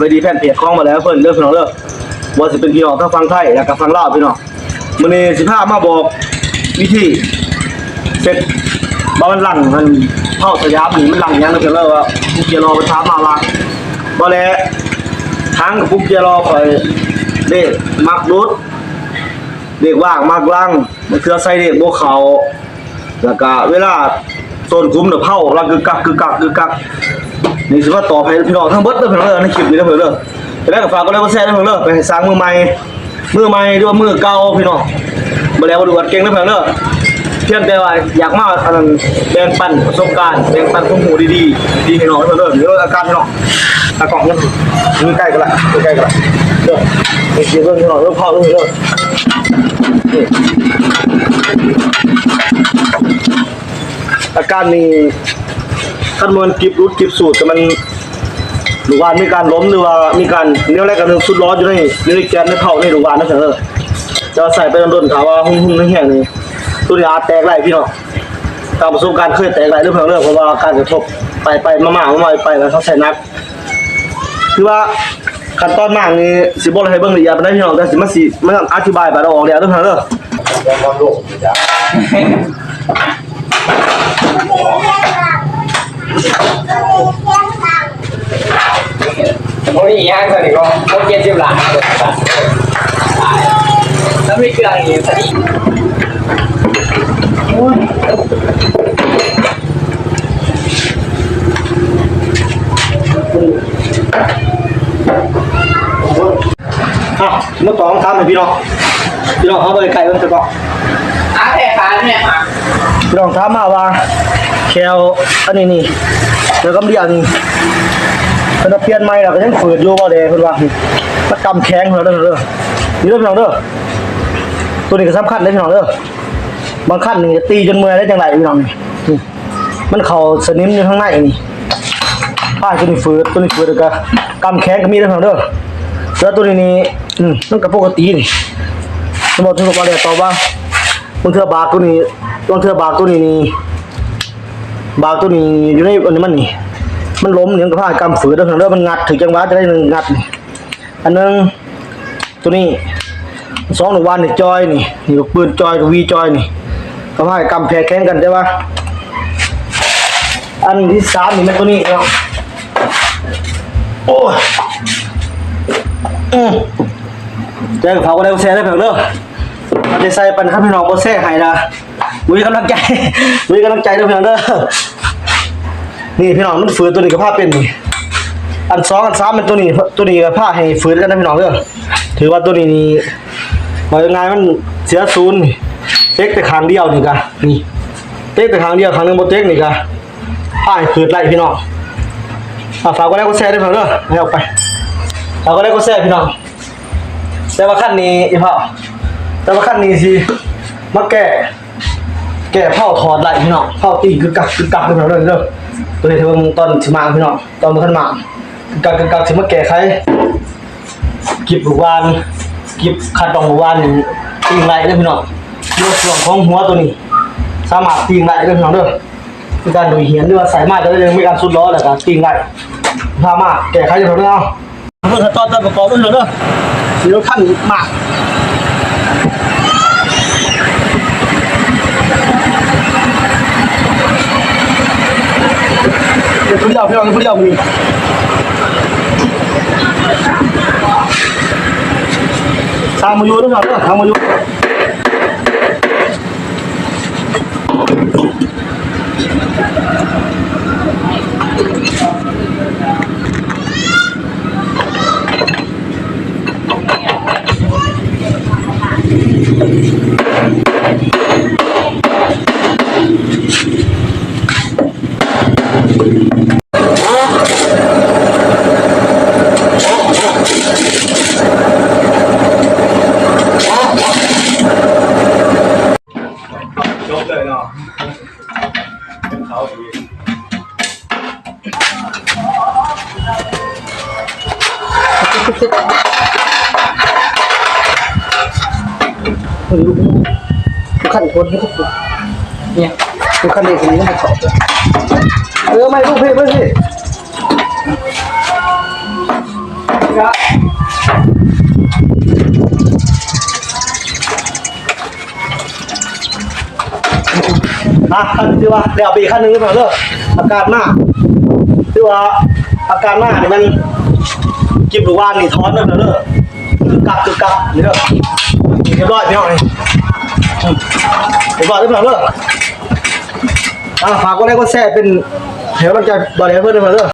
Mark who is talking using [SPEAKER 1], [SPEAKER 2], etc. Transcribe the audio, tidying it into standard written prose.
[SPEAKER 1] ไปดีแฟนเพจคล้องมาแล้วเพิ่นเลิกพี่น้องเลิกว่าจะเป็นพี่น้องทั้งฟังไทยและกับฟังลาวพี่น้องมื้อนี้15มาบอกวิธีเสร็จบ่มันหลังมันเผาสยามนี่มันหลังยังเพิ่นเลิกว่าปุ๊กเจรอไปถามมาว่าบ่แลทางกับปุ๊กเจรอคอยเด็กมักรุดเด็กว่างมักลังมันคือใส่เด็กบ่เข้าแล้วก็เวลาต้นคุ้มเผาแล้วกึกกักนี่สิว่าต่อไปพี่น้องทั้งเบิดเด้อพี่น้องเด้อในคลิปนี้เด้อพี่น้องเด้อจะได้กับฝากก็ได้บ่แซ่เด้อพี่น้องเด้อไปให้สร้างมือใหม่ด้วยมือเก่าพี่น้องบ่แล้วบ่ดูอัดเก่งเด้อพี่น้องเด้อเพียงแต่ว่าอยากมาอันนั้นแบ่งปันประสบการณ์แบ่งปันความรู้ดีพี่น้องเด้อเดี๋ยวอาการพี่น้องตากล้องนี่ใกล้กันละใกล้กันละเด้อนี่สิเบิ่งพี่น้องเด้อพ่อเด้อนี่อาการนี้ขั้นมันกิบรุดกิบสูตรแต่มันหรือว่ามีการล้มหรือว่ามีการเรื่องแรกกันสุดร้อนอยู่ในแก๊สในเผาในหรือว่านั่นเถอะจะใส่ไปโดนถามว่าหุ่นแห้งนี่ตัวนี้อาจแตกไหลพี่น้องตามประสบการณ์เคยแตกไหลเรื่องเพราะว่าการกระทบไปมาไปแล้วเขาใส่นักคือว่าขั้นตอนมากนี่สิบอกให้เบิ่งละเอียดไปได้พี่น้องแต่สิมันอธิบายไปเราออกเดี๋ยวเรื่องความโลภ
[SPEAKER 2] โอ้ยย่างสิก็โอเคจิบหลังแล้วไม่เกลืออย่างนี้สิ
[SPEAKER 1] มาต่อทำให้พี่น้องเขาไปไก่เพิ่มจะบอก
[SPEAKER 2] แผ่ฟ้าเนี่ยค่ะ
[SPEAKER 1] พี่น้องถามมาว่าแคลอันนี้แล้วก็เดียวนี่เพิ่นเปลี่ยนใหม่แล้วก็ยังฝืดอยู่บ่ได้เพิ่นว่ามันกำแข็งเพิ่นเด้อนี่เด้อพี่น้องเด้อตัวนี้ก็สำคัญเด้อพี่น้องเด้อบางขั้นนี่ตีจนเมื่อยได้จังไดพี่น้องนี่มันเข้าสนิมอยู่ข้างในนี่ตัวนี้ฝืดแล้วก็กำแข็งก็มีเด้อพี่น้องเด้อแล้วตัวนี้มันก็ปกตินี่สมมุติถึงว่าได้ตอบว่าบางเทื่อบากตัวนี้นี่บากตัวนี้อยู่ในอันนี้มันล้มอย่างกับผ้ากำฝืดแล้วเด้อมันงัดถึงจังหวะจะได้งัดนี่อันนึงตัวนี้2 1 วันนี่จอยนี่ลูกปืนจอยกับวีจอยนี่กับผ้ากำแพรแข่งกันใช่ป่ะอันที่3นี่มันตัวนี้เนาะโอ้ยเจ้าเขาก็ได้แซ่ได้เพิ่นเด้อมันจะใส่ปันครับพี่น้องบ่แซ่ให้ล่ะมีกำลังใจเด้อพี่น้องเด้อนี่พี่น้องมันฝืนตัวนี้กับผ้าเป็นนี่อัน2อัน3มันตัวนี้กับผ้าให้ฝืนกันนะพี่น้องเด้อถือว่าตัวนี้นี่ว่ายังไงมันเสียศูนย์เต็กแต่ครั้งเดียวนี่กะนี่เต็กแต่ครั้งเดียวครั้งนึงบ่เต็กนี่กะผ้าให้ฝืนไล่พี่น้องฝากก็ได้ก็แซ่ได้พี่น้องเด้อให้ออกไปฝากก็ได้ก็แซ่พี่น้องแต่ว่าขั้นนี้อีพ่อแต่ว่าขั้นนี้สิมาแก่เผาถอดไหลพี่น้องเผาตีกึกกักพี่น้องเด้อตัวนี้ถือว่าตอนสิมาพี่น้องตอนมันขึ้นมากึกกักสิมาแก่ใครกิบลูกวานกิบขัดดองลูกวานนี่ตีไหลเด้อพี่น้องอยู่ส่วนของหัวตัวนี้สามารถตีไหลเด้อพี่น้องเด้อคือการโดยเหียนหรือว่าสายมาจะได้ยังมีการสุดล้อแล้วก็ตีไหลสามารถแก้ไขได้พี่น้องเมื่อตอนประกอบด้วยเด้อเดี๋ยวขั้นมากผู้เดียวพี่น้องผู้เดียวมีทางมาอยู่ด้วยครับทางมาอยู่ขั้นทนให้ทุกคนเนี่ยดูขั้นเด็กคนนี้ต้องไปสอบไม่ลูกพี่
[SPEAKER 2] ครับ
[SPEAKER 1] ขั้นที่ว่าเดี๋ยวเอาไปอีกขั้นหนึ่งก็พอเด้ออาการมากที่ว่าอาการมากนี่มันกิบหรือว่านี่ท้อนเด้อเด้อคือกับนี่เด้อเรียบร้อยพี่น้องนี่เรียบร้อยเด้อเด้อฝากกดไลค์กดแชร์เป็นเดี๋ยวเราจะบอกให้เพื่อนเด้อเด้อ